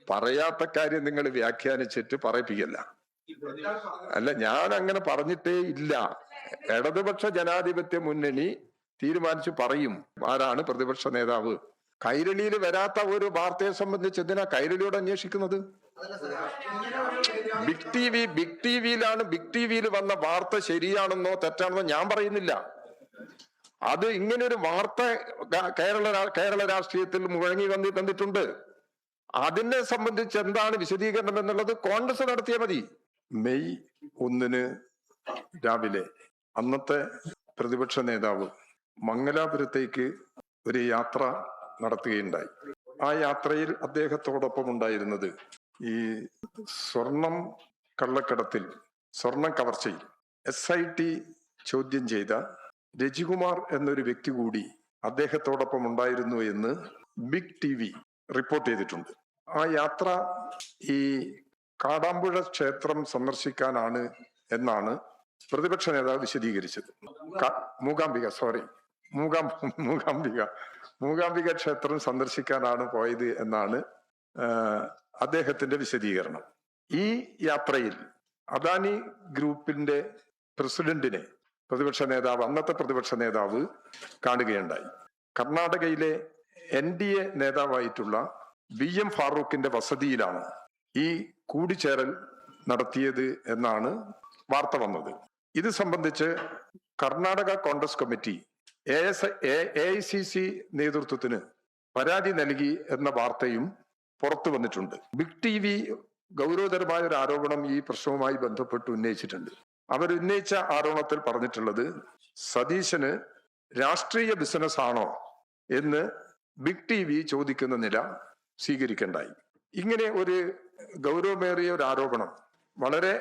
പറയാത്ത കാര്യം നിങ്ങൾ വ്യാഖ്യാനിച്ചിട്ട് പറയിപ്പിക്കല്ല. അല്ല, ഞാൻ അങ്ങനെ പറഞ്ഞിട്ടേ ഇല്ല. ഇടതുപക്ഷ ജനാധിപത്യ മുന്നണി തീരുമാനിച്ചു പറയും ആരാണ് പ്രതിപക്ഷ നേതാവ്. കൈരളിയിൽ വരാത്ത ഒരു വാർത്തയെ സംബന്ധിച്ച് എന്തിനാ കൈരളിയോട് അന്വേഷിക്കുന്നത്? ബിഗ് ടിവിയിൽ വന്ന വാർത്ത ശരിയാണെന്നോ തെറ്റാണെന്നോ ഞാൻ പറയുന്നില്ല. അത് ഇങ്ങനെ ഒരു വാർത്ത കേരള രാഷ്ട്രീയത്തിൽ മുഴങ്ങി വന്നിട്ടുണ്ട്. അതിനെ സംബന്ധിച്ച് എന്താണ് വിശദീകരണം എന്നുള്ളത് കോൺഗ്രസ് നടത്തിയാൽ മതി. മെയ് 1 രാവിലെ അന്നത്തെ പ്രതിപക്ഷ നേതാവ് മംഗലാപുരത്തേക്ക് ഒരു യാത്ര നടത്തുകയുണ്ടായി. ആ യാത്രയിൽ അദ്ദേഹത്തോടൊപ്പം ഉണ്ടായിരുന്നത് ഈ സ്വർണം കള്ളക്കടത്തിൽ, സ്വർണം കവർച്ചയിൽ SIT ചോദ്യം ചെയ്ത രജികുമാർ എന്നൊരു വ്യക്തി കൂടി അദ്ദേഹത്തോടൊപ്പം ഉണ്ടായിരുന്നു എന്ന് ബിഗ് TV റിപ്പോർട്ട് ചെയ്തിട്ടുണ്ട്. ആ യാത്ര ഈ കാടാമ്പുഴ ക്ഷേത്രം സന്ദർശിക്കാനാണ് എന്നാണ് പ്രതിപക്ഷ നേതാവ് വിശദീകരിച്ചത്. മൂകാംബിക ക്ഷേത്രം സന്ദർശിക്കാനാണ് പോയത് എന്നാണ് അദ്ദേഹത്തിന്റെ വിശദീകരണം. ഈ യാത്രയിൽ അദാനി ഗ്രൂപ്പിന്റെ പ്രസിഡന്റിനെ അന്നത്തെ പ്രതിപക്ഷ നേതാവ് കാണുകയുണ്ടായി. കർണാടകയിലെ NDA നേതാവായിട്ടുള്ള VM ഫാറൂഖിന്റെ വസതിയിലാണ് ഈ കൂടിച്ചേരൽ നടത്തിയത് എന്നാണ് വാർത്ത വന്നത്. ഇത് സംബന്ധിച്ച് കർണാടക കോൺഗ്രസ് കമ്മിറ്റി AICC നേതൃത്വത്തിന് പരാതി നൽകി എന്ന വാർത്തയും പുറത്തു വന്നിട്ടുണ്ട്. ബിഗ് TV ഗൗരവതരമായ ഒരു ആരോപണം ഈ പ്രശ്നവുമായി ബന്ധപ്പെട്ട് ഉന്നയിച്ചിട്ടുണ്ട്. അവരുന്നയിച്ച ആരോപണത്തിൽ പറഞ്ഞിട്ടുള്ളത് സതീശന് രാഷ്ട്രീയ ബിസിനസ് ആണോ എന്ന് ബിഗ് TV ചോദിക്കുന്ന നില സ്വീകരിക്കണ്ടായി. ഇങ്ങനെ ഒരു ഗൗരവമേറിയ ഒരു ആരോപണം വളരെ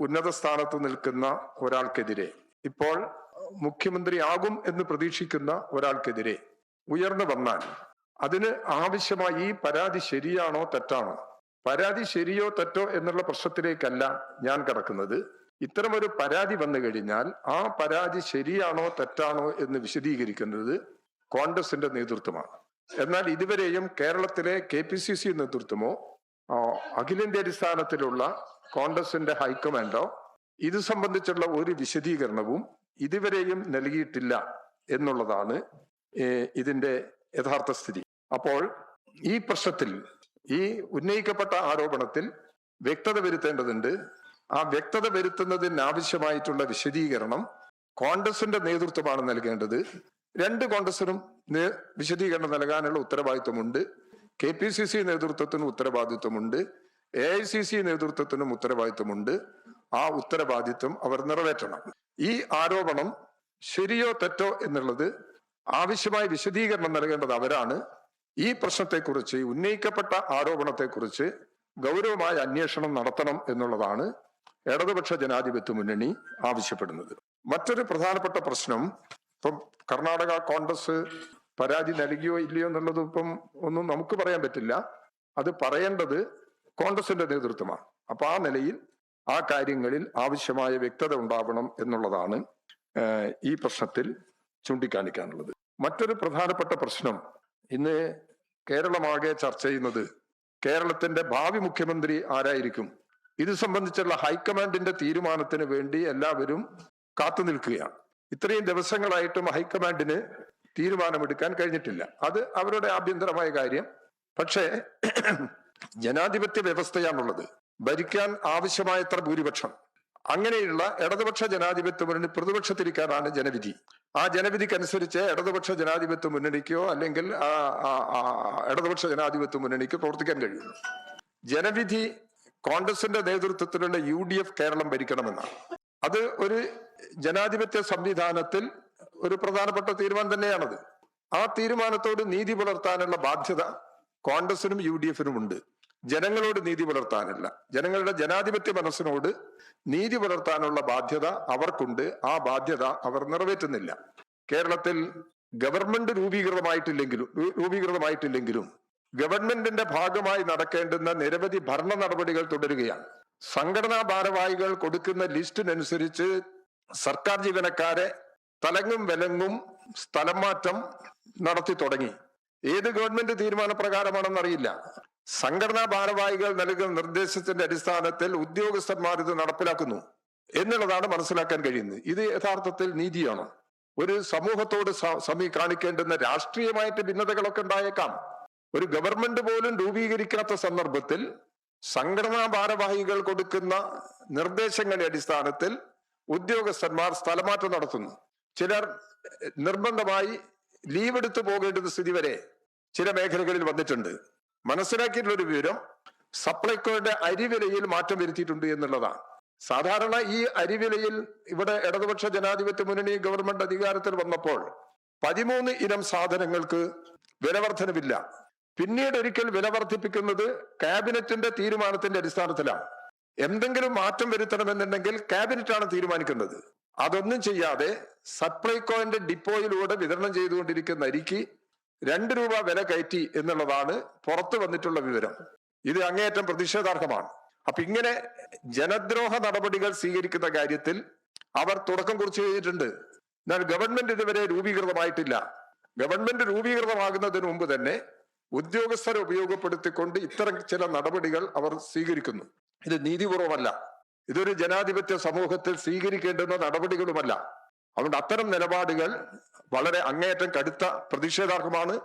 ഉന്നത സ്ഥാനത്ത് നിൽക്കുന്ന ഒരാൾക്കെതിരെ, ഇപ്പോൾ മുഖ്യമന്ത്രി ആകും എന്ന് പ്രതീക്ഷിക്കുന്ന ഒരാൾക്കെതിരെ ഉയർന്നു വന്നാൽ അതിന് ആവശ്യമായി ഈ പരാതി ശരിയാണോ തെറ്റാണോ, പരാതി ശരിയോ തെറ്റോ എന്നുള്ള പ്രശ്നത്തിലേക്കല്ല ഞാൻ കടക്കുന്നത്. ഇത്തരമൊരു പരാതി വന്നു കഴിഞ്ഞാൽ ആ പരാതി ശരിയാണോ തെറ്റാണോ എന്ന് വിശദീകരിക്കുന്നത് കോൺഗ്രസിന്റെ നേതൃത്വമാണ്. എന്നാൽ ഇതുവരെയും കേരളത്തിലെ KPCC നേതൃത്വമോ അഖിലേന്ത്യാ അടിസ്ഥാനത്തിലുള്ള കോൺഗ്രസിന്റെ ഹൈക്കമാൻഡോ ഇത് സംബന്ധിച്ചുള്ള ഒരു വിശദീകരണവും ഇതുവരെയും നൽകിയിട്ടില്ല എന്നുള്ളതാണ് ഇതിന്റെ യഥാർത്ഥ സ്ഥിതി. അപ്പോൾ ഈ പ്രശ്നത്തിൽ, ഈ ഉന്നയിക്കപ്പെട്ട ആരോപണത്തിൽ വ്യക്തത വരുത്തേണ്ടതുണ്ട്. ആ വ്യക്തത വരുത്തുന്നതിന് ആവശ്യമായിട്ടുള്ള വിശദീകരണം കോൺഗ്രസിന്റെ നേതൃത്വമാണ് നൽകേണ്ടത്. രണ്ട് കോൺഗ്രസിനും വിശദീകരണം നൽകാനുള്ള ഉത്തരവാദിത്വമുണ്ട്. KPCC നേതൃത്വത്തിനും ഉത്തരവാദിത്വമുണ്ട്, AICC നേതൃത്വത്തിനും ഉത്തരവാദിത്വമുണ്ട്. ആ ഉത്തരവാദിത്വം അവർ നിറവേറ്റണം. ഈ ആരോപണം ശരിയോ തെറ്റോ എന്നുള്ളത് ആവശ്യമായ വിശദീകരണം നൽകേണ്ടത് അവരാണ്. ഈ പ്രശ്നത്തെക്കുറിച്ച്, ഉന്നയിക്കപ്പെട്ട ആരോപണത്തെക്കുറിച്ച് ഗൗരവമായ അന്വേഷണം നടത്തണം എന്നുള്ളതാണ് ഇടതുപക്ഷ ജനാധിപത്യ മുന്നണി ആവശ്യപ്പെടുന്നത്. മറ്റൊരു പ്രധാനപ്പെട്ട പ്രശ്നം, ഇപ്പം കർണാടക കോൺഗ്രസ് പരാതി നൽകിയോ ഇല്ലയോ എന്നുള്ളത് ഇപ്പം ഒന്നും നമുക്ക് പറയാൻ പറ്റില്ല. അത് പറയേണ്ടത് കോൺഗ്രസിന്റെ നേതൃത്വമാണ്. അപ്പൊ ആ നിലയിൽ ആ കാര്യങ്ങളിൽ ആവശ്യമായ വ്യക്തത ഉണ്ടാവണം എന്നുള്ളതാണ് ഈ പ്രശ്നത്തിൽ ചൂണ്ടിക്കാണിക്കാനുള്ളത്. മറ്റൊരു പ്രധാനപ്പെട്ട പ്രശ്നം ഇന്ന് കേരളമാകെ ചർച്ച ചെയ്യുന്നത് കേരളത്തിന്റെ ഭാവി മുഖ്യമന്ത്രി ആരായിരിക്കും. ഇത് സംബന്ധിച്ചുള്ള ഹൈക്കമാൻഡിന്റെ തീരുമാനത്തിന് വേണ്ടി എല്ലാവരും കാത്തു നിൽക്കുകയാണ്. ഇത്രയും ദിവസങ്ങളായിട്ടും ഹൈക്കമാൻഡിന് തീരുമാനമെടുക്കാൻ കഴിഞ്ഞിട്ടില്ല. അത് അവരുടെ ആഭ്യന്തരമായ കാര്യം. പക്ഷേ ജനാധിപത്യ വ്യവസ്ഥയാണുള്ളത്. ഭരിക്കാൻ ആവശ്യമായത്ര ഭൂരിപക്ഷം, അങ്ങനെയുള്ള ഇടതുപക്ഷ ജനാധിപത്യ മുന്നണി പ്രതിപക്ഷത്തിരിക്കാനാണ് ജനവിധി. ആ ജനവിധിക്കനുസരിച്ച് ഇടതുപക്ഷ ജനാധിപത്യ മുന്നണിക്കോ അല്ലെങ്കിൽ ഇടതുപക്ഷ ജനാധിപത്യ മുന്നണിക്കോ പ്രവർത്തിക്കാൻ കഴിയും. ജനവിധി കോൺഗ്രസിന്റെ നേതൃത്വത്തിലുള്ള UDF കേരളം ഭരിക്കണമെന്നാണ്. അത് ഒരു ജനാധിപത്യ സംവിധാനത്തിൽ ഒരു പ്രധാനപ്പെട്ട തീരുമാനം തന്നെയാണത്. ആ തീരുമാനത്തോട് നീതി പുലർത്താനുള്ള ബാധ്യത കോൺഗ്രസിനും UDFനും ഉണ്ട്. ജനങ്ങളോട് നീതി പുലർത്താനല്ല, ജനങ്ങളുടെ ജനാധിപത്യ മനസ്സിനോട് നീതി പുലർത്താനുള്ള ബാധ്യത അവർക്കുണ്ട്. ആ ബാധ്യത അവർ നിറവേറ്റുന്നില്ല. കേരളത്തിൽ ഗവൺമെന്റ് രൂപീകൃതമായിട്ടില്ലെങ്കിലും ഗവൺമെന്റിന്റെ ഭാഗമായി നടക്കേണ്ടുന്ന നിരവധി ഭരണ നടപടികൾ തുടരുകയാണ്. സംഘടനാ ഭാരവാഹികൾ കൊടുക്കുന്ന ലിസ്റ്റിനനുസരിച്ച് സർക്കാർ ജീവനക്കാരെ തലങ്ങും വിലങ്ങും സ്ഥലം മാറ്റം നടത്തി തുടങ്ങി. ഏത് ഗവൺമെന്റ് തീരുമാനപ്രകാരമാണെന്നറിയില്ല. സംഘടനാ ഭാരവാഹികൾ നൽകുന്ന നിർദ്ദേശത്തിന്റെ അടിസ്ഥാനത്തിൽ ഉദ്യോഗസ്ഥന്മാർ ഇത് നടപ്പിലാക്കുന്നു എന്നുള്ളതാണ് മനസ്സിലാക്കാൻ കഴിയുന്നത്. ഇത് യഥാർത്ഥത്തിൽ നീതിയാണോ? ഒരു സമൂഹത്തോട് കാണിക്കേണ്ടുന്ന രാഷ്ട്രീയമായിട്ട് ഭിന്നതകളൊക്കെ ഉണ്ടായേക്കാം. ഒരു ഗവൺമെന്റ് പോലും രൂപീകരിക്കാത്ത സന്ദർഭത്തിൽ സംഘടനാ ഭാരവാഹികൾ കൊടുക്കുന്ന നിർദ്ദേശങ്ങളുടെ അടിസ്ഥാനത്തിൽ ഉദ്യോഗസ്ഥന്മാർ സ്ഥലമാറ്റം നടത്തുന്നു. ചിലർ നിർബന്ധമായി ലീവ് എടുത്തു പോകേണ്ടുന്ന സ്ഥിതി വരെ ചില മേഖലകളിൽ വന്നിട്ടുണ്ട്. മനസ്സിലാക്കിയിട്ടുള്ള ഒരു വിവരം സപ്ലൈകോയുടെ അരിവിലയിൽ മാറ്റം വരുത്തിയിട്ടുണ്ട് എന്നുള്ളതാണ്. സാധാരണ ഈ അരിവിലയിൽ ഇവിടെ ഇടതുപക്ഷ ജനാധിപത്യ മുന്നണി ഗവൺമെന്റ് അധികാരത്തിൽ വന്നപ്പോൾ 13 ഇനം സാധനങ്ങൾക്ക് വിലവർധനവില്ല. പിന്നീട് ഒരിക്കൽ വില വർദ്ധിപ്പിക്കുന്നത് ക്യാബിനറ്റിന്റെ തീരുമാനത്തിന്റെ അടിസ്ഥാനത്തിലാണ്. എന്തെങ്കിലും മാറ്റം വരുത്തണമെന്നുണ്ടെങ്കിൽ ക്യാബിനറ്റാണ് തീരുമാനിക്കുന്നത്. അതൊന്നും ചെയ്യാതെ സപ്ലൈകോന്റെ ഡിപ്പോയിലൂടെ വിതരണം ചെയ്തുകൊണ്ടിരിക്കുന്ന അരിക്ക് 2 രൂപ വില കയറ്റി എന്നുള്ളതാണ് പുറത്തു വന്നിട്ടുള്ള വിവരം. ഇത് അങ്ങേയറ്റം പ്രതിഷേധാർഹമാണ്. അപ്പൊ ഇങ്ങനെ ജനദ്രോഹ നടപടികൾ സ്വീകരിക്കുന്ന കാര്യത്തിൽ അവർ തുടക്കം കുറിച്ച് കഴിഞ്ഞിട്ടുണ്ട്. എന്നാൽ ഗവൺമെന്റ് ഇതുവരെ രൂപീകൃതമായിട്ടില്ല. ഗവൺമെന്റ് രൂപീകൃതമാകുന്നതിന് മുമ്പ് തന്നെ ഉദ്യോഗസ്ഥരെ ഉപയോഗപ്പെടുത്തിക്കൊണ്ട് ഇത്തരം ചില നടപടികൾ അവർ സ്വീകരിക്കുന്നു. ഇത് നീതിപൂർവമല്ല. ഇതൊരു ജനാധിപത്യ സമൂഹത്തിൽ സ്വീകരിക്കേണ്ടുന്ന നടപടികളുമല്ല. അതുകൊണ്ട് അത്തരം നിലപാടുകൾ വളരെ അങ്ങേയറ്റം കടുത്ത പ്രതിഷേധാർഹമാണ്.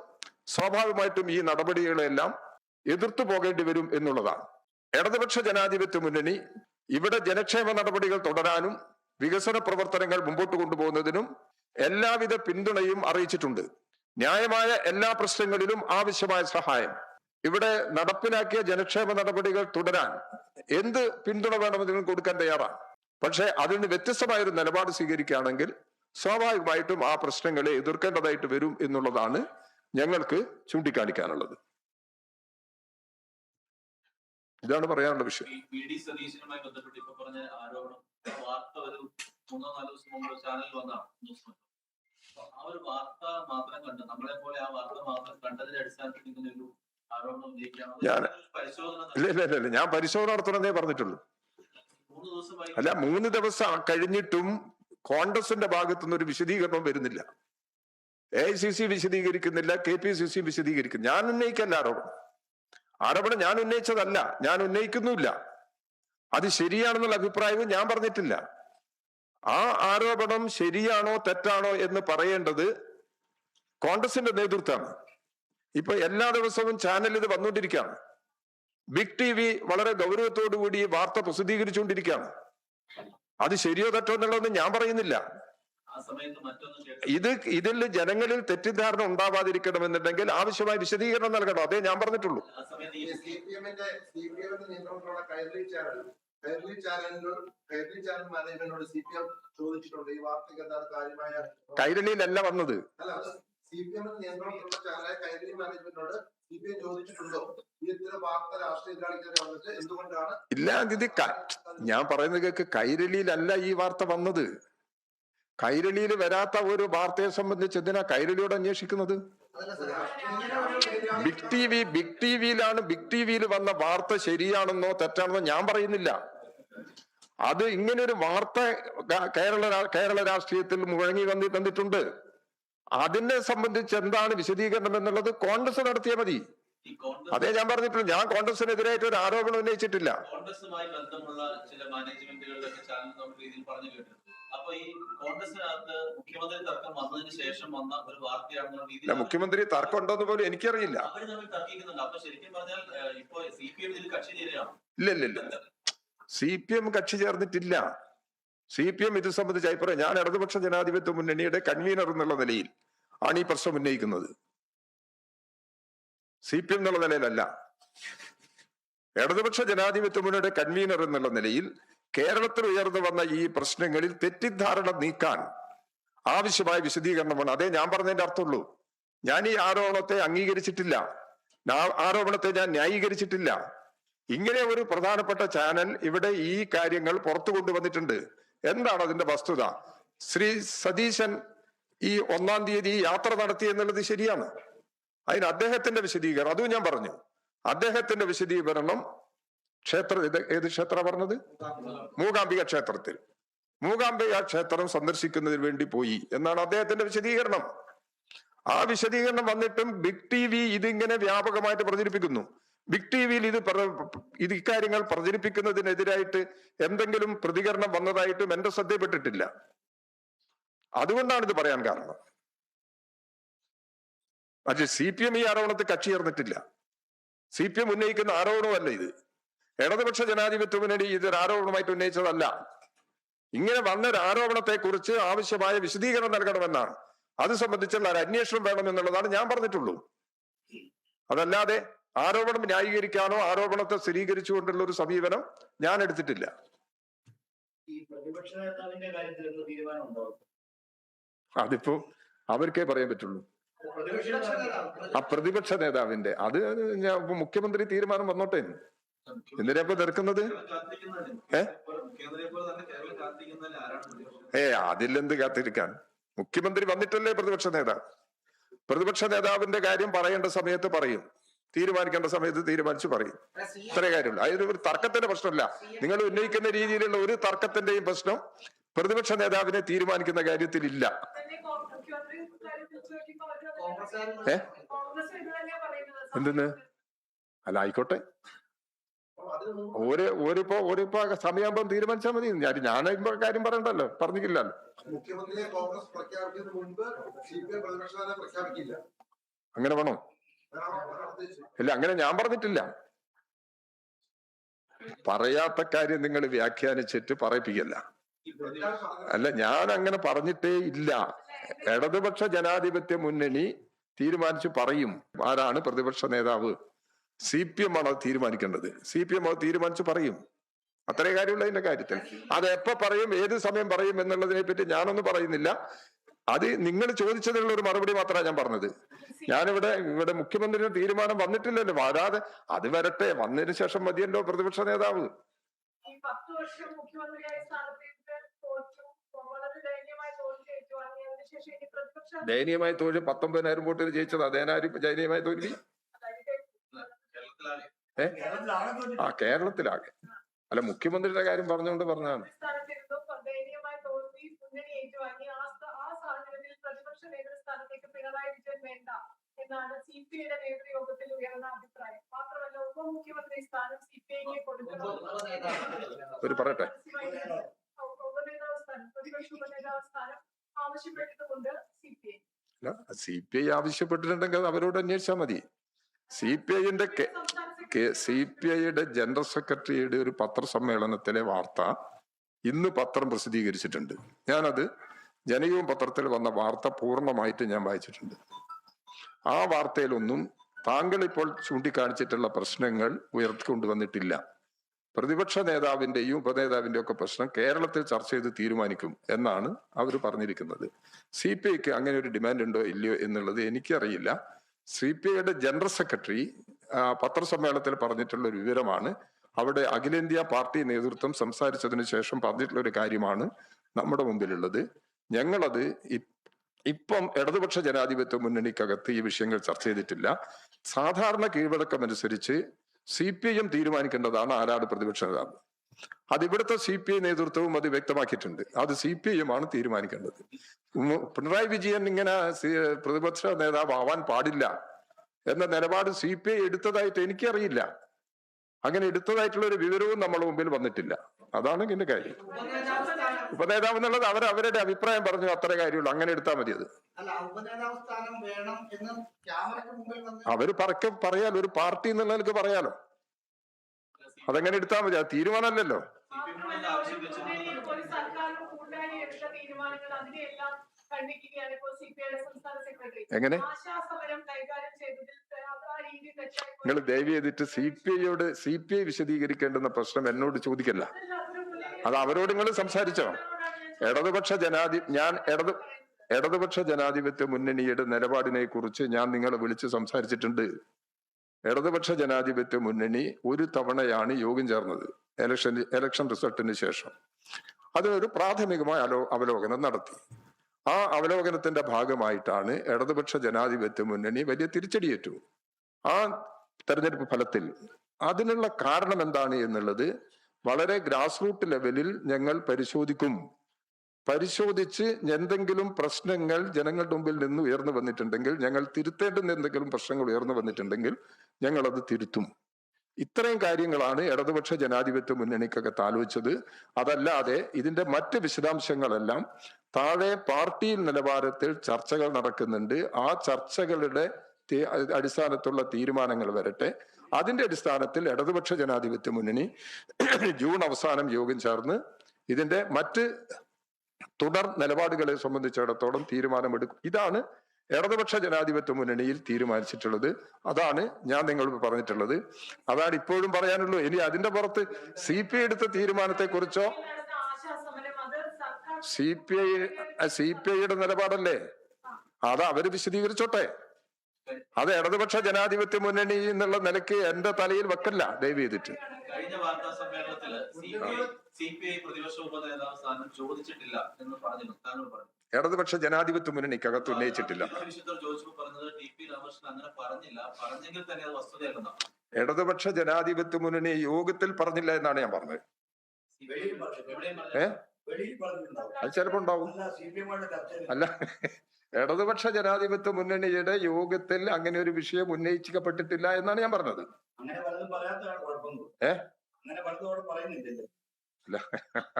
സ്വാഭാവികമായിട്ടും ഈ നടപടികളെല്ലാം എതിർത്തു പോകേണ്ടി വരും എന്നുള്ളതാണ്. ഇടതുപക്ഷ ജനാധിപത്യ മുന്നണി ഇവിടെ ജനക്ഷേമ നടപടികൾ തുടരാനും വികസന പ്രവർത്തനങ്ങൾ മുമ്പോട്ട് കൊണ്ടുപോകുന്നതിനും എല്ലാവിധ പിന്തുണയും അറിയിച്ചിട്ടുണ്ട്. ന്യായമായ എല്ലാ പ്രശ്നങ്ങളിലും ആവശ്യമായ സഹായം, ഇവിടെ നടപ്പിലാക്കിയ ജനക്ഷേമ നടപടികൾ തുടരാൻ എന്ത് പിന്തുണ വേണമെങ്കിലും കൊടുക്കാൻ തയ്യാറാണ്. പക്ഷെ അതിന് വ്യത്യസ്തമായ ഒരു നിലപാട് സ്വീകരിക്കുകയാണെങ്കിൽ സ്വാഭാവികമായിട്ടും ആ പ്രശ്നങ്ങളെ എതിർക്കേണ്ടതായിട്ട് വരും എന്നുള്ളതാണ് ഞങ്ങൾക്ക് ചൂണ്ടിക്കാണിക്കാനുള്ളത്. ഇതാണ് പറയാനുള്ള വിഷയം. സതീശനുമായി ബന്ധപ്പെട്ട് ഇപ്പൊ പറഞ്ഞ ആരോപണം വാർത്ത ഒരു 3-4 ദിവസം മുമ്പ് ചാനലിൽ വന്നതാണ്. ആ ഒരു വാർത്ത മാത്രം കണ്ട് നമ്മളെ പോലെ ആ വാർത്ത മാത്രം കണ്ടതിന്റെ അടിസ്ഥാനത്തിൽ ഇങ്ങനെ ഒരു ആരോപണം ഉന്നയിക്കാണോ? ഇല്ല, ഞാൻ പരിശോധന നടത്തണമെന്നേ പറഞ്ഞിട്ടുള്ളൂ. 3 ദിവസമായി അല്ല, 3 ദിവസം കഴിഞ്ഞിട്ടും കോൺഗ്രസിന്റെ ഭാഗത്തുനിന്ന് ഒരു വിശദീകരണം വരുന്നില്ല. AICC വിശദീകരിക്കുന്നില്ല, KPCC വിശദീകരിക്കുന്നു. ഞാൻ ഉന്നയിക്കല്ല ആരോപണം ഞാൻ ഉന്നയിച്ചതല്ല, ഞാൻ ഉന്നയിക്കുന്നുമില്ല. അത് ശരിയാണെന്നുള്ള അഭിപ്രായവും ഞാൻ പറഞ്ഞിട്ടില്ല. ആ ആരോപണം ശരിയാണോ തെറ്റാണോ എന്ന് പറയേണ്ടത് കോൺഗ്രസിന്റെ നേതൃത്വമാണ്. ഇപ്പൊ എല്ലാ ദിവസവും ചാനൽ ഇത് വന്നുകൊണ്ടിരിക്കുകയാണ്. ബിഗ് TV വളരെ ഗൗരവത്തോടു കൂടി വാർത്ത പ്രസിദ്ധീകരിച്ചുകൊണ്ടിരിക്കുകയാണ്. അത് ശരിയോ തെറ്റോ എന്നുള്ളതൊന്നും ഞാൻ പറയുന്നില്ല. ഇതിൽ ജനങ്ങളിൽ തെറ്റിദ്ധാരണ ഉണ്ടാവാതിരിക്കണമെന്നുണ്ടെങ്കിൽ ആവശ്യമായ വിശദീകരണം നൽകണം. അതേ ഞാൻ പറഞ്ഞിട്ടുള്ളൂ. കൈരളിയിലല്ല വന്നത്. ഇല്ല, ഇത് ഞാൻ പറയുന്നത് കേൾക്ക്. കൈരളിയിലല്ല ഈ വാർത്ത വന്നത്. കൈരളിയിൽ വരാത്ത ഒരു വാർത്തയെ സംബന്ധിച്ച് എന്തിനാ കൈരളിയോട് അന്വേഷിക്കുന്നത്? ബിഗ് ടിവിയിലാണ്. ബിഗ് ടിവിയിൽ വന്ന വാർത്ത ശരിയാണെന്നോ തെറ്റാണെന്നോ ഞാൻ പറയുന്നില്ല. അത് ഇങ്ങനെ ഒരു വാർത്ത കേരള രാഷ്ട്രീയത്തിൽ മുഴങ്ങി വന്നിട്ടുണ്ട്. അതിനെ സംബന്ധിച്ച് എന്താണ് വിശദീകരണം എന്നുള്ളത് കോൺഗ്രസ് നടത്തിയാൽ മതി. അതേ ഞാൻ പറഞ്ഞിട്ടുള്ളൂ. ഞാൻ കോൺഗ്രസിനെതിരായിട്ട് ഒരു ആരോപണം ഉന്നയിച്ചിട്ടില്ല. കോൺഗ്രസുമായി ബന്ധമുള്ള ചില മാനേജ്മെന്റുകളിലൊക്കെ ചാനൽ രീതിയിൽ പറഞ്ഞു കേട്ടു. അപ്പൊ ഈ കോൺഗ്രസിനകത്ത് മുഖ്യമന്ത്രി തർക്കം വന്നതിന് ശേഷം വന്ന ഒരു വാർത്തയാണെന്നുള്ള രീതിയിൽ മുഖ്യമന്ത്രി തർക്കം ഉണ്ടോന്ന് പോലും എനിക്കറിയില്ല. അവർ തമ്മിൽ തർക്കിക്കുന്നുണ്ട്. അപ്പൊ ശരിക്കും പറഞ്ഞാൽ ഇപ്പൊ CPM ഇതിൽ കക്ഷി ചേരുകയാണ്? ഇല്ല, CPM കക്ഷി ചേർന്നിട്ടില്ല. CPM ഇത് സംബന്ധിച്ച അഭിപ്രായം ഞാൻ ഇടതുപക്ഷ ജനാധിപത്യ മുന്നണിയുടെ കൺവീനർ എന്നുള്ള നിലയിൽ ആണ് ഈ പ്രശ്നം ഉന്നയിക്കുന്നത്. CPM എന്നുള്ള നിലയിലല്ല. ഇടതുപക്ഷ ജനാധിപത്യ മുന്നണിയുടെ കൺവീനർ എന്നുള്ള നിലയിൽ കേരളത്തിൽ ഉയർന്നു വന്ന ഈ പ്രശ്നങ്ങളിൽ തെറ്റിദ്ധാരണ നീക്കാൻ ആവശ്യമായ വിശദീകരണമാണ്. അതേ ഞാൻ പറഞ്ഞതിന്റെ അർത്ഥമുള്ളൂ. ഞാൻ ഈ ആരോപണത്തെ അംഗീകരിച്ചിട്ടില്ല, ആരോപണത്തെ ഞാൻ ന്യായീകരിച്ചിട്ടില്ല. ഇങ്ങനെ ഒരു പ്രധാനപ്പെട്ട ചാനൽ ഇവിടെ ഈ കാര്യങ്ങൾ പുറത്തു കൊണ്ടുവന്നിട്ടുണ്ട്. എന്താണ് അതിന്റെ വസ്തുത? ശ്രീ സതീശൻ ഈ 1-ാം തീയതി യാത്ര നടത്തി എന്നുള്ളത് ശരിയാണ്. അതിന് അദ്ദേഹത്തിന്റെ വിശദീകരണം അതും ഞാൻ പറഞ്ഞു. അദ്ദേഹത്തിന്റെ വിശദീകരണം ഏത് ക്ഷേത്ര പറഞ്ഞത്? മൂകാംബിക ക്ഷേത്രത്തിൽ. മൂകാംബിക ക്ഷേത്രം സന്ദർശിക്കുന്നതിന് വേണ്ടി പോയി എന്നാണ് അദ്ദേഹത്തിന്റെ വിശദീകരണം. ആ വിശദീകരണം വന്നിട്ടും ബിഗ് TV ഇതിങ്ങനെ വ്യാപകമായിട്ട് പ്രചരിപ്പിക്കുന്നു. ബിഗ് ടി വിയിൽ ഇത് ഇക്കാര്യങ്ങൾ പ്രചരിപ്പിക്കുന്നതിനെതിരായിട്ട് എന്തെങ്കിലും പ്രതികരണം വന്നതായിട്ടും എന്റെ ശ്രദ്ധയിൽപ്പെട്ടിട്ടില്ല. അതുകൊണ്ടാണ് ഇത് പറയാൻ കാരണം. പക്ഷെ CPM ഈ ആരോപണത്തിൽ കക്ഷി ചേർന്നിട്ടില്ല. CPM ഉന്നയിക്കുന്ന ആരോപണമല്ല ഇത്. ഇടതുപക്ഷ ജനാധിപത്യ മുന്നണി ഇതൊരു ആരോപണമായിട്ട് ഉന്നയിച്ചതല്ല. ഇങ്ങനെ വന്നൊരു ആരോപണത്തെ കുറിച്ച് ആവശ്യമായ വിശദീകരണം നൽകണമെന്നാണ്. അത് സംബന്ധിച്ചുള്ള ഒരു അന്വേഷണം വേണമെന്നുള്ളതാണ് ഞാൻ പറഞ്ഞിട്ടുള്ളൂ. അതല്ലാതെ ആരോപണം ന്യായീകരിക്കാനോ ആരോപണത്തെ സ്ഥിരീകരിച്ചുകൊണ്ടുള്ള ഒരു സമീപനം ഞാൻ എടുത്തിട്ടില്ല. ഈ പ്രതിപക്ഷ നേതാവിന്റെ കാര്യത്തിൽ ഒരു തീരുമാനം ഉണ്ടോ? അതിപ്പോ അവർക്കേ പറയാൻ പറ്റുള്ളൂ. പ്രതിപക്ഷ നേതാവിന്റെ അത് മുഖ്യമന്ത്രി തീരുമാനം വന്നോട്ടെ. എന്തിനാ ഇപ്പൊ തീർക്കുന്നത്? അതിലെന്ത് കാത്തിരിക്കാൻ? മുഖ്യമന്ത്രി വന്നിട്ടല്ലേ പ്രതിപക്ഷ നേതാവ്. പ്രതിപക്ഷ നേതാവിന്റെ കാര്യം പറയേണ്ട സമയത്ത് പറയും, തീരുമാനിക്കേണ്ട സമയത്ത് തീരുമാനിച്ചു പറയും. ഇത്രേ കാര്യമുള്ളൂ. അതിന് ഒരു തർക്കത്തിന്റെ പ്രശ്നമല്ല. നിങ്ങൾ ഉന്നയിക്കുന്ന രീതിയിലുള്ള ഒരു തർക്കത്തിന്റെയും പ്രശ്നം പ്രതിപക്ഷ നേതാവിനെ തീരുമാനിക്കുന്ന കാര്യത്തിൽ ഇല്ല. എന്തെന്ന്? അല്ല, ആയിക്കോട്ടെ, ഓരിപ്പോ സമയമാകുമ്പോ തീരുമാനിച്ചാൽ മതി. ഞാൻ കാര്യം പറയണ്ടല്ലോ, പറഞ്ഞില്ലല്ലോ. മുഖ്യമന്ത്രിയെ കോൺഗ്രസ് പ്രഖ്യാപിക്കുന്നതിന് മുൻപ് CPM പ്രതിപക്ഷ നേതാവ് പ്രഖ്യാപിക്കില്ല. അങ്ങനെ വേണോ? ഇല്ല, അങ്ങനെ ഞാൻ പറഞ്ഞിട്ടില്ല. പറയാത്ത കാര്യം നിങ്ങൾ വ്യാഖ്യാനിച്ചിട്ട് പറയിപ്പിക്കല്ല. അല്ല, ഞാൻ അങ്ങനെ പറഞ്ഞിട്ടേ ഇല്ല. ഇടതുപക്ഷ ജനാധിപത്യ മുന്നണി തീരുമാനിച്ചു പറയും ആരാണ് പ്രതിപക്ഷ നേതാവ്. CPM ആണ് അത് തീരുമാനിക്കേണ്ടത്. CPM അത് തീരുമാനിച്ചു പറയും. അത്രേ കാര്യമുള്ള അതിന്റെ കാര്യത്തിൽ. അത് എപ്പോ പറയും, ഏത് സമയം പറയും എന്നുള്ളതിനെ പറ്റി ഞാനൊന്നും പറയുന്നില്ല. അത് നിങ്ങൾ ചോദിച്ചതിനുള്ള ഒരു മറുപടി മാത്രമാണ് ഞാൻ പറഞ്ഞത്. ഇവിടെ മുഖ്യമന്ത്രിയുടെ തീരുമാനം വന്നിട്ടില്ലല്ലോ. വരാതെ അത് വരട്ടെ, വന്നതിന് ശേഷം മതിയല്ലോ പ്രതിപക്ഷ നേതാവ്. ദയനീയമായ തോൽവി 19,000 വോട്ടിന് ജയിച്ചത്. അതേനാരും ദയനീയമായ തോൽവി കേരളത്തിലാകെ. അല്ല, മുഖ്യമന്ത്രിയുടെ കാര്യം പറഞ്ഞുകൊണ്ട് പറഞ്ഞതാണ്. എന്നാണ് CPIയുടെ നേതൃയോഗത്തിൽ ഉയർന്ന അഭിപ്രായം. മാത്രമല്ല, ഉപമുഖ്യമന്ത്രി സ്ഥാനം CPIക്ക് കൊടുക്കണം. പറയട്ടെ, ഉപനേതാവ് സ്ഥാനം, പ്രതിപക്ഷ ഉപനേതാവ് സ്ഥാനം ആവശ്യപ്പെട്ടിട്ടുമുണ്ട് CPI. CPI ആവശ്യപ്പെട്ടിട്ടുണ്ടെങ്കിൽ അവരോട് അന്വേഷിച്ചാൽ മതി. CPIയുടെ ജനറൽ സെക്രട്ടറിയുടെ ഒരു പത്രസമ്മേളനത്തിലെ വാർത്ത ഇന്ന് പത്രം പ്രസിദ്ധീകരിച്ചിട്ടുണ്ട്. ഞാനത് ജനകീയ പത്രത്തിൽ വന്ന വാർത്ത പൂർണ്ണമായിട്ട് ഞാൻ വായിച്ചിട്ടുണ്ട്. ആ വാർത്തയിലൊന്നും താങ്കൾ ഇപ്പോൾ ചൂണ്ടിക്കാണിച്ചിട്ടുള്ള പ്രശ്നങ്ങൾ ഉയർത്തിക്കൊണ്ടുവന്നിട്ടില്ല. പ്രതിപക്ഷ നേതാവിന്റെയും ഉപനേതാവിന്റെയും ഒക്കെ പ്രശ്നം കേരളത്തിൽ ചർച്ച ചെയ്ത് തീരുമാനിക്കും എന്നാണ് അവർ പറഞ്ഞിരിക്കുന്നത്. CPIക്ക് അങ്ങനെ ഒരു ഡിമാൻഡ് ഉണ്ടോ ഇല്ലയോ എന്നുള്ളത് എനിക്കറിയില്ല. CPIയുടെ ജനറൽ സെക്രട്ടറി പത്രസമ്മേളനത്തിൽ പറഞ്ഞിട്ടുള്ള ഒരു വിവരമാണ്. അവിടെ അഖിലേന്ത്യാ പാർട്ടി നേതൃത്വം സംസാരിച്ചതിന് ശേഷം പറഞ്ഞിട്ടുള്ള ഒരു കാര്യമാണ് നമ്മുടെ മുമ്പിലുള്ളത്. ഞങ്ങളത് ഇപ്പം ഇടതുപക്ഷ ജനാധിപത്യ മുന്നണിക്കകത്ത് ഈ വിഷയങ്ങൾ ചർച്ച ചെയ്തിട്ടില്ല. സാധാരണ കീഴ്വഴക്കം അനുസരിച്ച് CPM തീരുമാനിക്കേണ്ടതാണ് ആരാണ് പ്രതിപക്ഷ നേതാവ്. അത് ഇവിടുത്തെ CPI നേതൃത്വവും അത് വ്യക്തമാക്കിയിട്ടുണ്ട്. അത് CPM ആണ് തീരുമാനിക്കേണ്ടത്. പിണറായി വിജയൻ ഇങ്ങനെ പ്രതിപക്ഷ നേതാവ് ആവാൻ പാടില്ല എന്ന നിലപാട് CPI എടുത്തതായിട്ട് എനിക്കറിയില്ല. അങ്ങനെ എടുത്തതായിട്ടുള്ള ഒരു വിവരവും നമ്മുടെ മുമ്പിൽ വന്നിട്ടില്ല. അതാണ് ഇതിന്റെ കാര്യം. ഉപനേതാവ് എന്നുള്ളത് അവരുടെ അഭിപ്രായം പറഞ്ഞു, അത്ര കാര്യമുള്ളൂ. അങ്ങനെ എടുത്താൽ മതി. അത് അവര് പറയാലോ, ഒരു പാർട്ടി എന്നുള്ള നിലക്ക് പറയാലോ. അതെങ്ങനെ എടുത്താൽ മതി. അത് തീരുമാനമല്ലല്ലോ. എങ്ങനെ നിങ്ങൾ ദയവ് ചെയ്തിട്ട് CPI വിശദീകരിക്കേണ്ടുന്ന പ്രശ്നം എന്നോട് ചോദിക്കല്ല. അത് അവരോട് നിങ്ങൾ സംസാരിച്ചോ. ഇടതുപക്ഷ ജനാധിപത്യ മുന്നണിയുടെ നിലപാടിനെ കുറിച്ച് ഞാൻ നിങ്ങളെ വിളിച്ച് സംസാരിച്ചിട്ടുണ്ട്. ഇടതുപക്ഷ ജനാധിപത്യ മുന്നണി ഒരു തവണയാണ് യോഗം ചേർന്നത് ഇലക്ഷൻ റിസൾട്ടിന് ശേഷം. അതൊരു പ്രാഥമികമായ അവലോകനം നടത്തി. ആ അവലോകനത്തിന്റെ ഭാഗമായിട്ടാണ് ഇടതുപക്ഷ ജനാധിപത്യ മുന്നണി വലിയ തിരിച്ചടിയേറ്റു. ആ തെരഞ്ഞെടുപ്പ് ഫലത്തിൽ അതിനുള്ള കാരണം എന്താണ് എന്നുള്ളത് വളരെ ഗ്രാസ് റൂട്ട് ലെവലിൽ ഞങ്ങൾ പരിശോധിച്ച് എന്തെങ്കിലും പ്രശ്നങ്ങൾ ജനങ്ങളുടെ മുമ്പിൽ നിന്ന് ഉയർന്നു വന്നിട്ടുണ്ടെങ്കിൽ, ഞങ്ങൾ തിരുത്തേണ്ടുന്ന എന്തെങ്കിലും പ്രശ്നങ്ങൾ ഉയർന്നു വന്നിട്ടുണ്ടെങ്കിൽ ഞങ്ങൾ അത് തിരുത്തും. ഇത്രയും കാര്യങ്ങളാണ് ഇടതുപക്ഷ ജനാധിപത്യ മുന്നണിക്കകത്ത് ആലോചിച്ചത്. അതല്ലാതെ ഇതിന്റെ മറ്റ് വിശദാംശങ്ങളെല്ലാം താഴെ പാർട്ടി നിലവാരത്തിൽ ചർച്ചകൾ നടക്കുന്നുണ്ട്. ആ ചർച്ചകളുടെ അടിസ്ഥാനത്തുള്ള തീരുമാനങ്ങൾ വരട്ടെ. അതിന്റെ അടിസ്ഥാനത്തിൽ ഇടതുപക്ഷ ജനാധിപത്യ മുന്നണി ജൂൺ അവസാനം യോഗം ചേർന്ന് ഇതിന്റെ മറ്റ് തുടർ നിലപാടുകളെ സംബന്ധിച്ചിടത്തോളം തീരുമാനമെടുക്കും. ഇതാണ് ഇടതുപക്ഷ ജനാധിപത്യ മുന്നണിയിൽ തീരുമാനിച്ചിട്ടുള്ളത്. അതാണ് ഞാൻ നിങ്ങളോട് പറഞ്ഞിട്ടുള്ളത്. അതാണ് ഇപ്പോഴും പറയാനുള്ളൂ. ഇനി അതിന്റെ പുറത്ത് CPI എടുത്ത തീരുമാനത്തെ കുറിച്ചോ CPIയുടെ നിലപാടല്ലേ, അത് അവര് വിശദീകരിച്ചോട്ടെ. അത് ഇടതുപക്ഷ ജനാധിപത്യ മുന്നണി എന്നുള്ള നിലയ്ക്ക് എന്റെ തലയിൽ വെക്കല്ല ദയവ് ചെയ്തിട്ട്. കഴിഞ്ഞ വാർത്താ സമ്മേളനത്തിൽ CPI പ്രതിപക്ഷ ഉപനേതാവ് സ്ഥാനം ചോദിച്ചിട്ടില്ല എന്ന് പറഞ്ഞിരുന്നു, താങ്കൾ പറഞ്ഞു. ഇടതുപക്ഷ ജനാധിപത്യ മുന്നണിക്കകത്ത് ഉന്നയിച്ചിട്ടില്ല. ചോദിച്ചപ്പോൾ പറഞ്ഞത് TP രാമകൃഷ്ണൻ അങ്ങനെ പറഞ്ഞില്ല, പറഞ്ഞെങ്കിൽ തന്നെ അത് വസ്തുതയല്ലെന്നാണ്. ഇടതുപക്ഷ ജനാധിപത്യ മുന്നണി യോഗത്തിൽ പറഞ്ഞില്ല എന്നാണ് ഞാൻ പറഞ്ഞത്. അത് ചിലപ്പോ ഉണ്ടാവും. അല്ല, ഇടതുപക്ഷ ജനാധിപത്യ മുന്നണിയുടെ യോഗത്തിൽ അങ്ങനെ ഒരു വിഷയം ഉന്നയിക്കപ്പെട്ടിട്ടില്ല എന്നാണ് ഞാൻ പറഞ്ഞത്. അല്ല,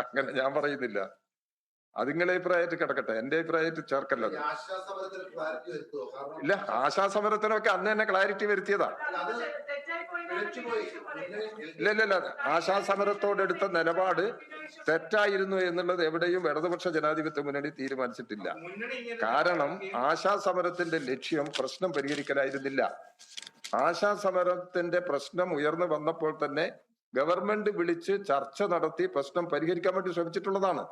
അങ്ങനെ ഞാൻ പറയുന്നില്ല. അത് നിങ്ങളെ അഭിപ്രായത്തിൽ കിടക്കട്ടെ, എന്റെ അഭിപ്രായത്തിൽ ചേർക്കല്ലത്. ഇല്ല, ആശാസമരത്തിനൊക്കെ അന്ന് തന്നെ ക്ലാരിറ്റി വരുത്തിയതാ. ഇല്ല, ആശാസമരത്തോടെടുത്ത നിലപാട് തെറ്റായിരുന്നു എന്നുള്ളത് എവിടെയും ഇടതുപക്ഷ ജനാധിപത്യ മുന്നണി തീരുമാനിച്ചിട്ടില്ല. കാരണം ആശാസമരത്തിന്റെ ലക്ഷ്യം പ്രശ്നം പരിഹരിക്കലായിരുന്നില്ല. ആശാസമരത്തിന്റെ പ്രശ്നം ഉയർന്നു വന്നപ്പോൾ തന്നെ ഗവൺമെന്റ് വിളിച്ച് ചർച്ച നടത്തി പ്രശ്നം പരിഹരിക്കാൻ വേണ്ടി ശ്രമിച്ചിട്ടുള്ളതാണ്.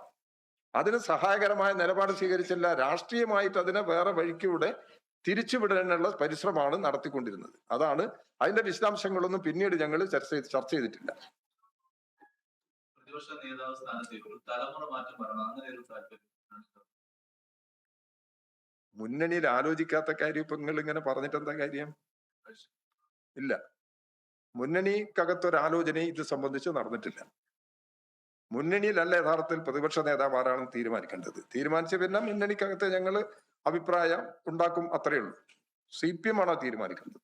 അതിന് സഹായകരമായ നിലപാട് സ്വീകരിച്ചില്ല. രാഷ്ട്രീയമായിട്ട് അതിനെ വേറെ വഴിക്കൂടെ തിരിച്ചുവിടാനുള്ള പരിശ്രമമാണ് നടത്തിക്കൊണ്ടിരുന്നത്. അതാണ് അതിന്റെ വിശദാംശങ്ങളൊന്നും പിന്നീട് ഞങ്ങൾ ചർച്ച ചെയ്തിട്ടില്ല. പ്രതിപക്ഷ നേതാവ് സ്ഥാനത്തേക്ക് ഒരു തലമുറ മാറ്റം വരണം, അങ്ങനെ ഒരു താല്പര്യം മുന്നണിയിൽ ആലോചിക്കാത്ത കാര്യം ഇപ്പൊ നിങ്ങൾ ഇങ്ങനെ പറഞ്ഞിട്ട് എന്താ കാര്യം? ഇല്ല, മുന്നണിക്കകത്തൊരാലോചന ഇത് സംബന്ധിച്ച് നടന്നിട്ടില്ല. മുന്നണിയിലല്ല യഥാർത്ഥത്തിൽ പ്രതിപക്ഷ നേതാവ് ആരാണെന്ന് തീരുമാനിക്കേണ്ടത്. തീരുമാനിച്ച പിന്നെ മുന്നണിക്കകത്ത് ഞങ്ങൾ അഭിപ്രായം ഉണ്ടാക്കും, അത്രയേ ഉള്ളൂ. CPM ആണോ തീരുമാനിക്കുന്നത്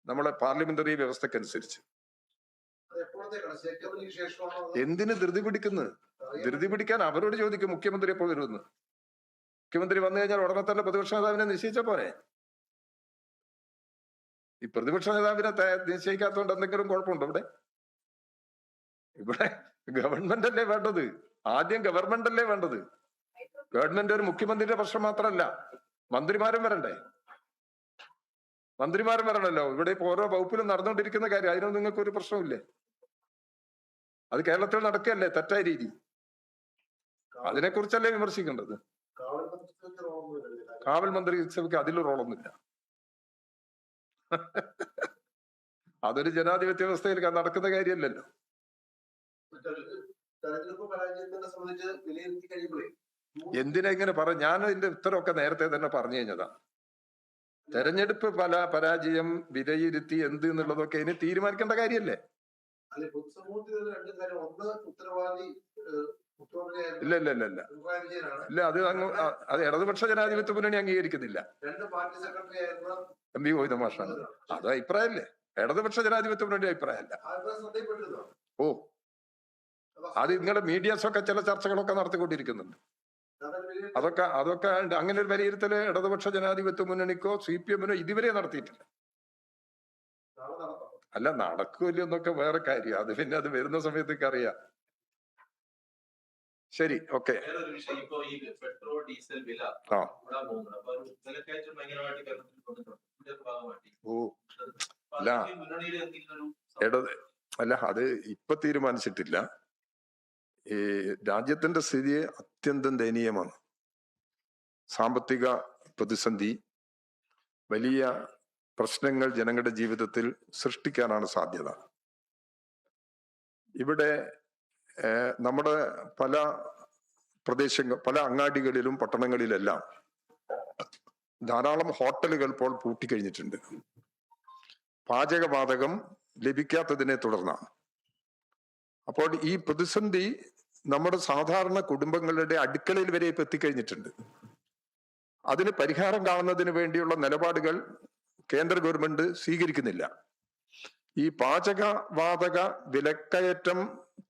നമ്മളെ പാർലമെന്ററി വ്യവസ്ഥക്കനുസരിച്ച്. എന്തിന് ധൃതി പിടിക്കുന്നത്? ധൃതി പിടിക്കാൻ അവരോട് ചോദിക്കും മുഖ്യമന്ത്രി എപ്പോൾ വരുമെന്ന്. മുഖ്യമന്ത്രി വന്നു കഴിഞ്ഞാൽ ഉടനെ തന്നെ പ്രതിപക്ഷ നേതാവിനെ നിശ്ചയിച്ച പോരെ. ഈ പ്രതിപക്ഷ നേതാവിനെ നിശ്ചയിക്കാത്തതുകൊണ്ട് എന്തെങ്കിലും കുഴപ്പമുണ്ടോ? ഇവിടെ ഗവൺമെന്റ് അല്ലേ വേണ്ടത്. ആദ്യം ഗവൺമെന്റ് അല്ലേ വേണ്ടത്. ഗവൺമെന്റ് ഒരു മുഖ്യമന്ത്രിയുടെ പ്രശ്നം മാത്രമല്ല, മന്ത്രിമാരും വരണ്ടേ. മന്ത്രിമാരും വരണല്ലോ. ഇവിടെ ഇപ്പൊ ഓരോ വകുപ്പിലും നടന്നുകൊണ്ടിരിക്കുന്ന കാര്യം, അതിനൊന്നും നിങ്ങൾക്ക് ഒരു പ്രശ്നമില്ലേ? അത് കേരളത്തിൽ നടക്കുകയല്ലേ തെറ്റായ രീതി. അതിനെക്കുറിച്ചല്ലേ വിമർശിക്കേണ്ടത്. കാവൽ മന്ത്രിസഭയ്ക്ക് അതിൽ റോളൊന്നുമില്ല. അതൊരു ജനാധിപത്യ വ്യവസ്ഥയിൽ നടക്കുന്ന കാര്യമല്ലല്ലോ. തെരഞ്ഞെടുപ്പ് പരാജയത്തിനെ സംബന്ധിച്ച് വിലയിരുത്തി കഴിയുമ്പോഴേ എന്തിനാ ഇങ്ങനെ ഞാൻ അതിന്റെ ഉത്തരവൊക്കെ നേരത്തെ തന്നെ പറഞ്ഞു കഴിഞ്ഞതാ. തെരഞ്ഞെടുപ്പ് പരാജയം വിലയിരുത്തി എന്ത് എന്നുള്ളതൊക്കെ ഇനി തീരുമാനിക്കേണ്ട കാര്യമല്ലേ. അല്ലെ, പൊതുസമൂഹത്തിൽ രണ്ട് കാര്യം. ഒന്ന്, ഉത്തരവാദി ഇല്ല, അത് ഇടതുപക്ഷ ജനാധിപത്യ മുന്നണി അംഗീകരിക്കുന്നില്ല. രണ്ട് പാർട്ടി സെക്രട്ടറി ആയിരുന്ന MP ഗോവിന്ദ മാഷാണ്. അത് അഭിപ്രായമല്ലേ, ഇടതുപക്ഷ ജനാധിപത്യ മുന്നണി അഭിപ്രായമല്ല. ഓ, അത് നിങ്ങളുടെ മീഡിയാസൊക്കെ ചില ചർച്ചകളൊക്കെ നടത്തിക്കൊണ്ടിരിക്കുന്നുണ്ട്. അതൊക്കെ അങ്ങനെ ഒരു വിലയിരുത്തല് ഇടതുപക്ഷ ജനാധിപത്യ മുന്നണിക്കോ CPM-നോ ഇതുവരെ നടത്തിയിട്ടില്ല. അല്ല, നടക്കൂല്ലോ എന്നൊക്കെ വേറെ കാര്യം. അത് പിന്നെ അത് വരുന്ന സമയത്തേക്ക് അറിയാം. ശരി, ഓക്കെ. വേറൊരു വിഷയം, ഇപ്പൊ ഈ പെട്രോൾ ഡീസൽ വില കൂടാൻ പോകുന്നത്. അപ്പൊ വിലക്കയറ്റം ഭയങ്കരമായിട്ട് കേരളത്തിൽ കൊണ്ടിട്ടുണ്ട് ഭാഗമായിട്ട്. അല്ല, അത് ഇപ്പൊ തീരുമാനിച്ചിട്ടില്ല. ഈ രാജ്യത്തിന്റെ സ്ഥിതി അത്യന്തം ദയനീയമാണ്. സാമ്പത്തിക പ്രതിസന്ധി വലിയ പ്രശ്നങ്ങൾ ജനങ്ങളുടെ ജീവിതത്തിൽ സൃഷ്ടിക്കാനാണ് സാധ്യത. ഇവിടെ നമ്മുടെ പല പല അങ്ങാടികളിലും പട്ടണങ്ങളിലെല്ലാം ധാരാളം ഹോട്ടലുകൾ ഇപ്പോൾ പൂട്ടിക്കഴിഞ്ഞിട്ടുണ്ട്. പാചകവാതകം ലഭിക്കാത്തതിനെ തുടർന്നാണ്. അപ്പോൾ ഈ പ്രതിസന്ധി നമ്മുടെ സാധാരണ കുടുംബങ്ങളുടെ അടുക്കളയിൽ വരെ ഇപ്പൊ എത്തിക്കഴിഞ്ഞിട്ടുണ്ട്. അതിന് പരിഹാരം കാണുന്നതിന് വേണ്ടിയുള്ള നിലപാടുകൾ കേന്ദ്ര ഗവൺമെന്റ് സ്വീകരിക്കുന്നില്ല. ഈ പാചകവാതക വിലക്കയറ്റം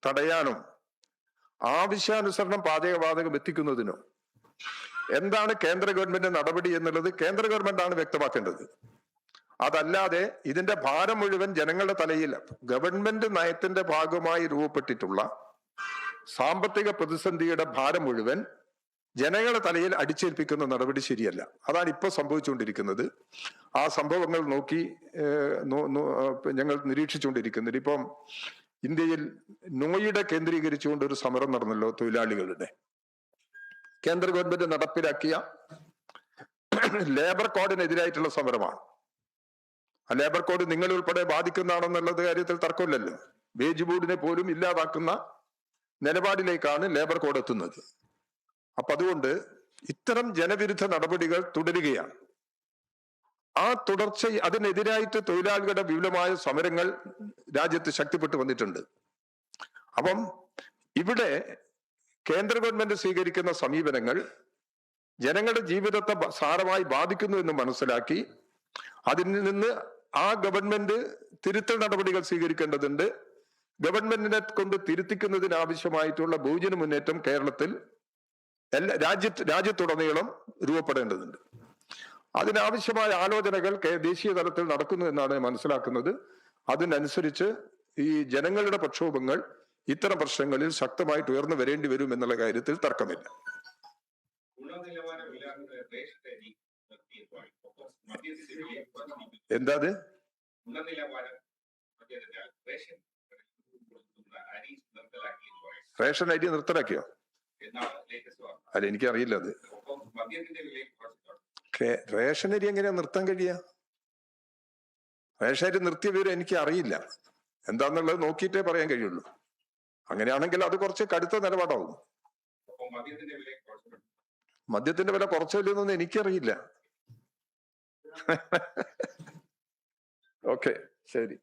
തടയാനും ആവശ്യാനുസരണം പാചകവാതകം എത്തിക്കുന്നതിനോ എന്താണ് കേന്ദ്ര ഗവൺമെന്റ് നടപടി എന്നുള്ളത് കേന്ദ്ര ഗവൺമെന്റാണ് വ്യക്തമാക്കേണ്ടത്. അതല്ലാതെ ഇതിന്റെ ഭാരം മുഴുവൻ ജനങ്ങളുടെ തലയിൽ ഗവൺമെന്റ് നയത്തിന്റെ ഭാഗമായി രൂപപ്പെട്ടിട്ടുള്ള സാമ്പത്തിക പ്രതിസന്ധിയുടെ ഭാരം മുഴുവൻ ജനങ്ങളുടെ തലയിൽ അടിച്ചേൽപ്പിക്കുന്ന നടപടി ശരിയല്ല. അതാണ് ഇപ്പൊ സംഭവിച്ചുകൊണ്ടിരിക്കുന്നത്. ആ സംഭവങ്ങൾ നോക്കി ഞങ്ങൾ നിരീക്ഷിച്ചുകൊണ്ടിരിക്കുന്നത്. ഇപ്പം ഇന്ത്യയിൽ നോയിഡ കേന്ദ്രീകരിച്ചുകൊണ്ട് ഒരു സമരം നടന്നല്ലോ തൊഴിലാളികളുടെ. കേന്ദ്ര ഗവൺമെന്റ് നടപ്പിലാക്കിയ ലേബർ കോഡിനെതിരായിട്ടുള്ള സമരമാണ്. ആ ലേബർ കോഡ് നിങ്ങൾ ഉൾപ്പെടെ ബാധിക്കുന്നതാണെന്നുള്ളത് കാര്യത്തിൽ തർക്കമില്ലല്ലോ. വേജ് ബോർഡിനെ പോലും ഇല്ലാതാക്കുന്ന നിലപാടിലേക്കാണ് ലേബർ കോഡ് എത്തുന്നത്. അപ്പൊ അതുകൊണ്ട് ഇത്തരം ജനവിരുദ്ധ നടപടികൾ തുടരുകയാണ്. ആ തുടർച്ച അതിനെതിരായിട്ട് തൊഴിലാളികളുടെ വിപുലമായ സമരങ്ങൾ രാജ്യത്ത് ശക്തിപ്പെട്ടു വന്നിട്ടുണ്ട്. അപ്പം ഇവിടെ കേന്ദ്ര ഗവൺമെന്റ് സ്വീകരിക്കുന്ന സമീപനങ്ങൾ ജനങ്ങളുടെ ജീവിതത്തെ സാരമായി ബാധിക്കുന്നു എന്ന് മനസ്സിലാക്കി അതിൽ നിന്ന് ആ ഗവൺമെന്റ് തിരുത്തൽ നടപടികൾ സ്വീകരിക്കേണ്ടതുണ്ട്. ഗവൺമെന്റിനെ കൊണ്ട് തിരുത്തിക്കുന്നതിന് ആവശ്യമായിട്ടുള്ള ബഹുജന മുന്നേറ്റം കേരളത്തിൽ രാജ്യത്തുടനീളം രൂപപ്പെടേണ്ടതുണ്ട്. അതിനാവശ്യമായ ആലോചനകൾ ദേശീയ തലത്തിൽ നടക്കുന്നു എന്നാണ് മനസ്സിലാക്കുന്നത്. അതിനനുസരിച്ച് ഈ ജനങ്ങളുടെ പ്രക്ഷോഭങ്ങൾ ഇത്തരം പ്രശ്നങ്ങളിൽ ശക്തമായിട്ട് ഉയർന്നു വരേണ്ടി വരും എന്നുള്ള കാര്യത്തിൽ തർക്കമില്ല. എന്താ അത്? റേഷൻ അരി നിർത്തലാക്കിയോ? അല്ല, എനിക്കറിയില്ല അത്. റേഷൻ അരി എങ്ങനെയാ നിർത്താൻ കഴിയുക? റേഷൻ അരി നിർത്തിയ വിവരം എനിക്ക് അറിയില്ല. എന്താന്നുള്ളത് നോക്കിയിട്ടേ പറയാൻ കഴിയുള്ളൂ. അങ്ങനെയാണെങ്കിൽ അത് കുറച്ച് കടുത്ത നിലപാടാവും. മദ്യത്തിന്റെ വില കുറച്ചില്ലെന്നൊന്നും എനിക്കറിയില്ല. ഓക്കെ, ശരി.